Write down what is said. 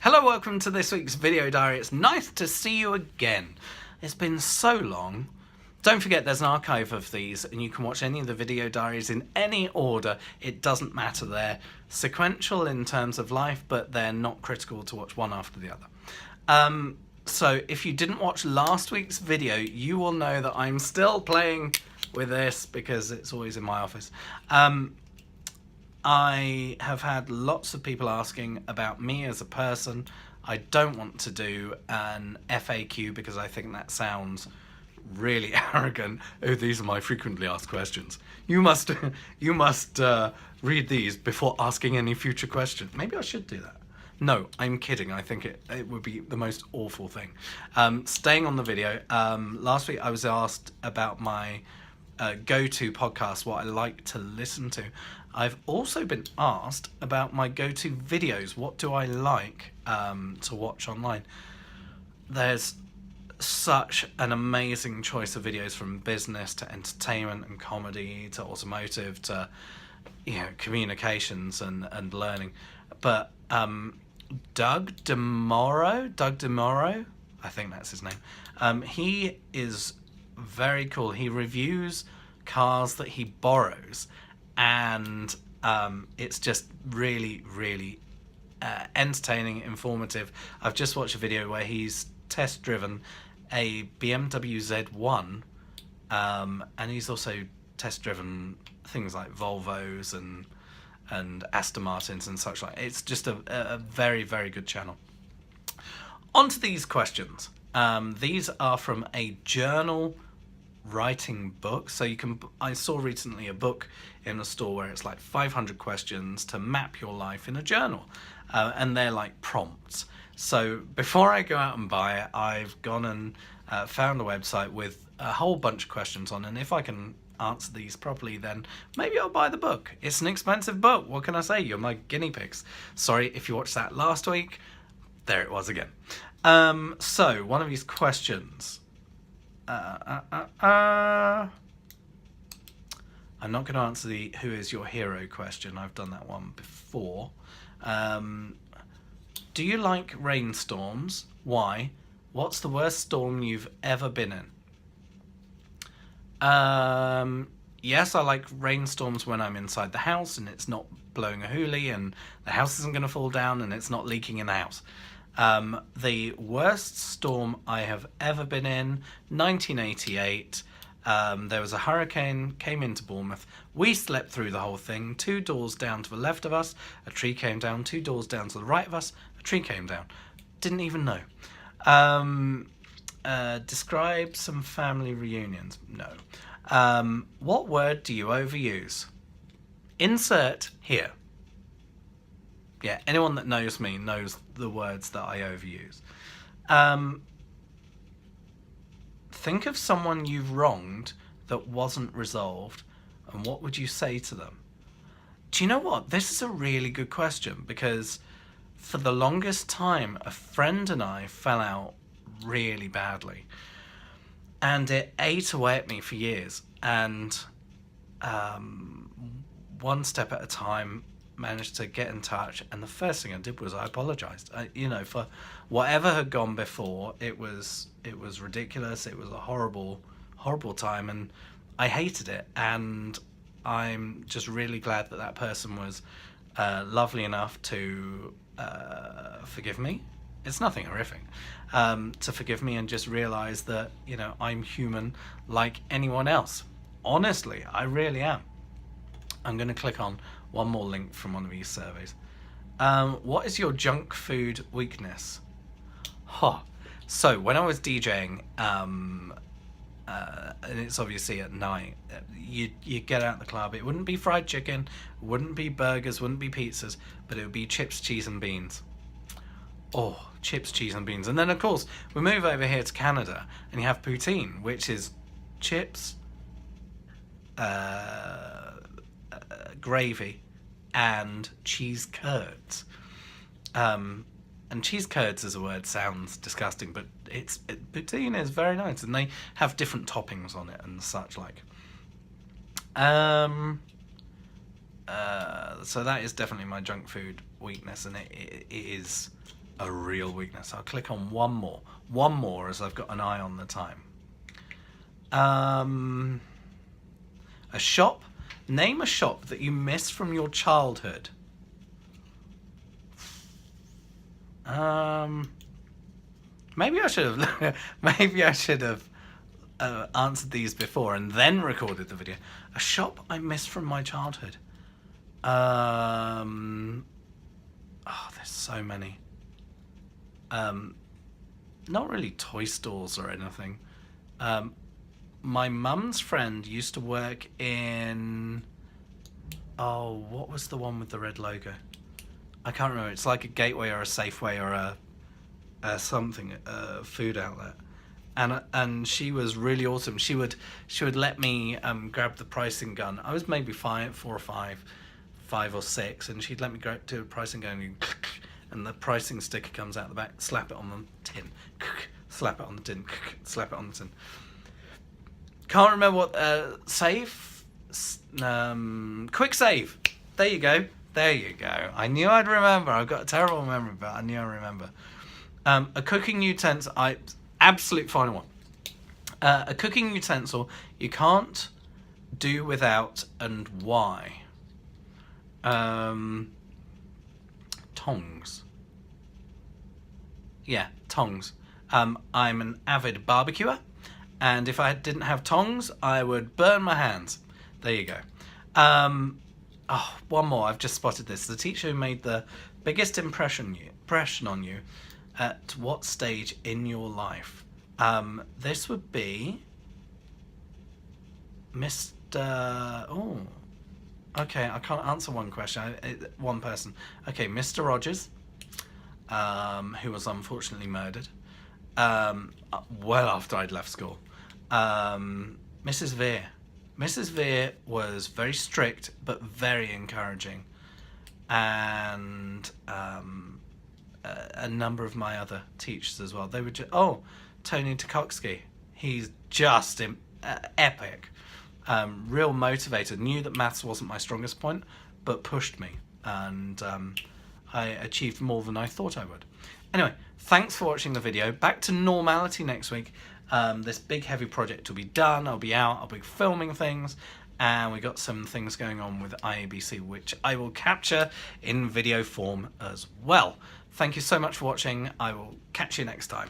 Hello, welcome to this week's video diary. It's nice to see you again. It's been so long. Don't forget there's an archive of these and you can watch any of the video diaries in any order. It doesn't matter. They're sequential in terms of life, but they're not critical to watch one after the other. So if you didn't watch last week's video, you will know that I'm still playing with this because it's always in my office. I have had lots of people asking about me as a person. I don't want to do an FAQ because I think that sounds really arrogant. Oh, these are my frequently asked questions. You must read these before asking any future questions. Maybe I should do that. No, I'm kidding. I think it would be the most awful thing. Staying on the video, last week I was asked about my go-to podcast, what I like to listen to. I've also been asked about my go-to videos. What do I like to watch online? There's such an amazing choice of videos, from business to entertainment and comedy to automotive to communications and learning. But Doug DeMoro, I think that's his name. He is very cool. He reviews cars that he borrows, and it's just really entertaining, informative. I've just watched a video where he's test driven a BMW Z1, and he's also test driven things like Volvos and Aston Martins and such like. It's just a very good channel. On to these questions. These are from a journal writing book. So I saw recently a book in a store where it's like 500 questions to map your life in a journal, and they're like prompts. So before I go out and buy it, I've gone and found a website with a whole bunch of questions on, and if I can answer these properly, then maybe I'll buy the book. It's an expensive book. What can I say? You're my guinea pigs. Sorry if you watched that last week. There it was again. So one of these questions. I'm not going to answer the who is your hero question. I've done that one before. Do you like rainstorms? Why? What's the worst storm you've ever been in? Yes, I like rainstorms when I'm inside the house and it's not blowing a hoolie and the house isn't going to fall down and it's not leaking in the house. The worst storm I have ever been in, 1988. There was a hurricane, came into Bournemouth. We slept through the whole thing. 2 doors down to the left of us, a tree came down. 2 doors down to the right of us, a tree came down. Didn't even know. Describe some family reunions. No. What word do you overuse? Insert here. Yeah, anyone that knows me knows the words that I overuse. Think of someone you've wronged that wasn't resolved, and what would you say to them? Do you know what? This is a really good question, because for the longest time, a friend and I fell out really badly, and it ate away at me for years. And one step at a time, managed to get in touch, and the first thing I did was I apologized. For whatever had gone before. It was ridiculous. It was a horrible time, and I hated it. And I'm just really glad that person was lovely enough to forgive me. It's nothing horrific. To forgive me and just realize that I'm human like anyone else. Honestly, I really am. I'm going to click on one more link from one of these surveys. What is your junk food weakness? So when I was DJing, and it's obviously at night, you get out of the club. It wouldn't be fried chicken, wouldn't be burgers, wouldn't be pizzas, but it would be chips, cheese and beans. Oh, chips, cheese and beans. And then of course we move over here to Canada and you have poutine, which is chips, gravy and cheese curds. And cheese curds as a word sounds disgusting, but poutine is very nice, and they have different toppings on it and such like. So that is definitely my junk food weakness, and it is a real weakness. I'll click on one more as I've got an eye on the time. A shop. Name a shop that you miss from your childhood. Maybe I should have answered these before and then recorded the video. A shop I miss from my childhood. Oh, there's so many. Not really toy stores or anything. My mum's friend used to work in, oh, what was the one with the red logo? I can't remember. It's like a Gateway or a Safeway or a food outlet. And she was really awesome. She would let me grab the pricing gun. I was maybe 4 or 5 or 6, and she'd let me do a pricing gun, and the pricing sticker comes out the back. Slap it on the tin. Slap it on the tin. Slap it on the tin. Can't remember what quick save. There you go. There you go. I knew I'd remember. I've got a terrible memory, but I knew I'd remember. A cooking utensil. Absolute final one. A cooking utensil you can't do without, and why? Tongs. Yeah, tongs. I'm an avid barbecuer, and if I didn't have tongs, I would burn my hands. There you go. One more. I've just spotted this. The teacher who made the biggest impression on you at what stage in your life? This would be Mr. Oh, okay. I can't answer one question. One person. Okay, Mr. Rogers, who was unfortunately murdered. Well after I'd left school. Mrs. Veer. Mrs. Veer was very strict but very encouraging, and a number of my other teachers as well. They were just, Tony Tukoksky. He's just epic. Real motivator. Knew that maths wasn't my strongest point, but pushed me, and I achieved more than I thought I would. Anyway, thanks for watching the video. Back to normality next week. This big heavy project will be done. I'll be out. I'll be filming things, and we got some things going on with IABC, which I will capture in video form as well. Thank you so much for watching. I will catch you next time.